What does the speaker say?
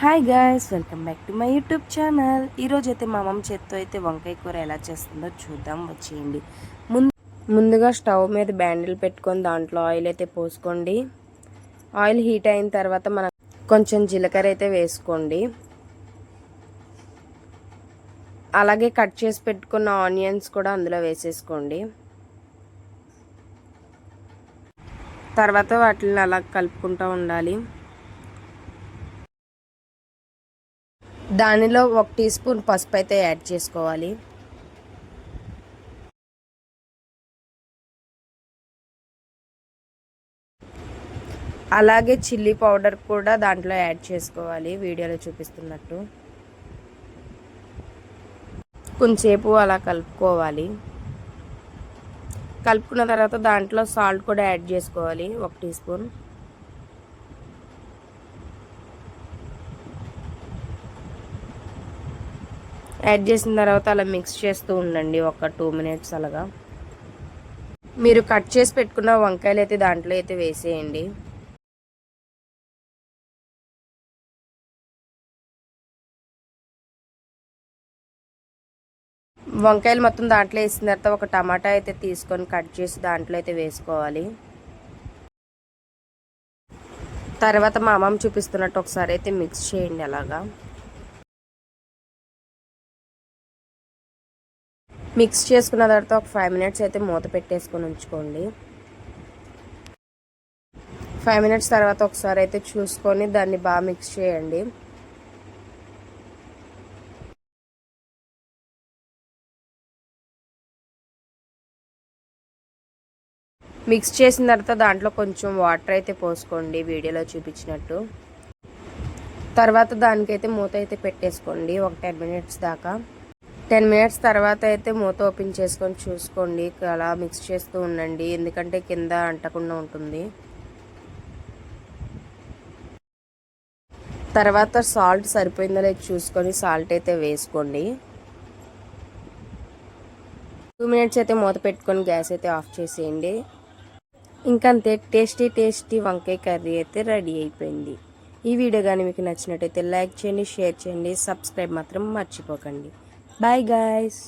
Hi guys, welcome back to my YouTube channel. ఈరోజు అయితే మా అమ్మమ్మ చేత్తో అయితే వంకాయ కూర ఎలా చేస్తుందో చూద్దాం, వచ్చేయండి. ముందుగా స్టవ్ మీద బ్యాండిల్ పెట్టుకొని దాంట్లో ఆయిల్ అయితే పోసుకోండి. ఆయిల్ హీట్ అయిన తర్వాత మనం కొంచెం జీలకర్ర అయితే వేసుకోండి. అలాగే కట్ చేసి పెట్టుకున్న ఆనియన్స్ కూడా అందులో వేసేసుకోండి. తర్వాత వాటిని అలా కలుపుకుంటూ ఉండాలి. దానిలో 1 టీ స్పూన్ పసుపు అయితే యాడ్ చేసుకోవాలి. అలాగే చిల్లీ పౌడర్ కూడా దాంట్లో యాడ్ చేసుకోవాలి, వీడియోలో చూపిస్తున్నట్టు. కొంచెంసేపు అలా కలుపుకోవాలి. కలుపుకున్న తర్వాత దాంట్లో సాల్ట్ కూడా యాడ్ చేసుకోవాలి, 1 టీ స్పూన్. యాడ్ చేసిన తర్వాత అలా మిక్స్ చేస్తూ ఉండండి ఒక 2 మినిట్స్ అలాగా. మీరు కట్ చేసి పెట్టుకున్న వంకాయలు అయితే దాంట్లో అయితే వేసేయండి. వంకాయలు మొత్తం దాంట్లో వేసిన తర్వాత ఒక టమాటా అయితే తీసుకొని కట్ చేసి దాంట్లో అయితే వేసుకోవాలి. తర్వాత మా అమ్మమ్మ చూపిస్తున్నట్టు ఒకసారి అయితే మిక్స్ చేయండి అలాగా. మిక్స్ చేసుకున్న తర్వాత ఒక 5 మినిట్స్ అయితే మూత పెట్టేసుకొని ఉంచుకోండి. 5 మినిట్స్ తర్వాత ఒకసారి అయితే చూసుకొని దాన్ని బాగా మిక్స్ చేయండి. మిక్స్ చేసిన తర్వాత దాంట్లో కొంచెం వాటర్ అయితే పోసుకోండి, వీడియోలో చూపించినట్టు. తర్వాత దానికైతే మూత అయితే పెట్టేసుకోండి ఒక 10 మినిట్స్ దాకా. 10 మినిట్స్ తర్వాత అయితే మూత ఓపెన్ చేసుకొని చూసుకోండి, అలా మిక్స్ చేస్తూ ఉండండి, ఎందుకంటే కింద అంటకుండా ఉంటుంది. తర్వాత సాల్ట్ సరిపోయిందో లేదో చూసుకొని సాల్ట్ అయితే వేసుకోండి. 2 మినిట్స్ అయితే మూత పెట్టుకొని గ్యాస్ అయితే ఆఫ్ చేసేయండి. ఇంకంతే, టేస్టీ వంకాయ కర్రీ అయితే రెడీ అయిపోయింది. ఈ వీడియో కానీ మీకు నచ్చినట్టయితే లైక్ చేయండి, షేర్ చేయండి, సబ్స్క్రైబ్ మాత్రం మర్చిపోకండి. Bye guys.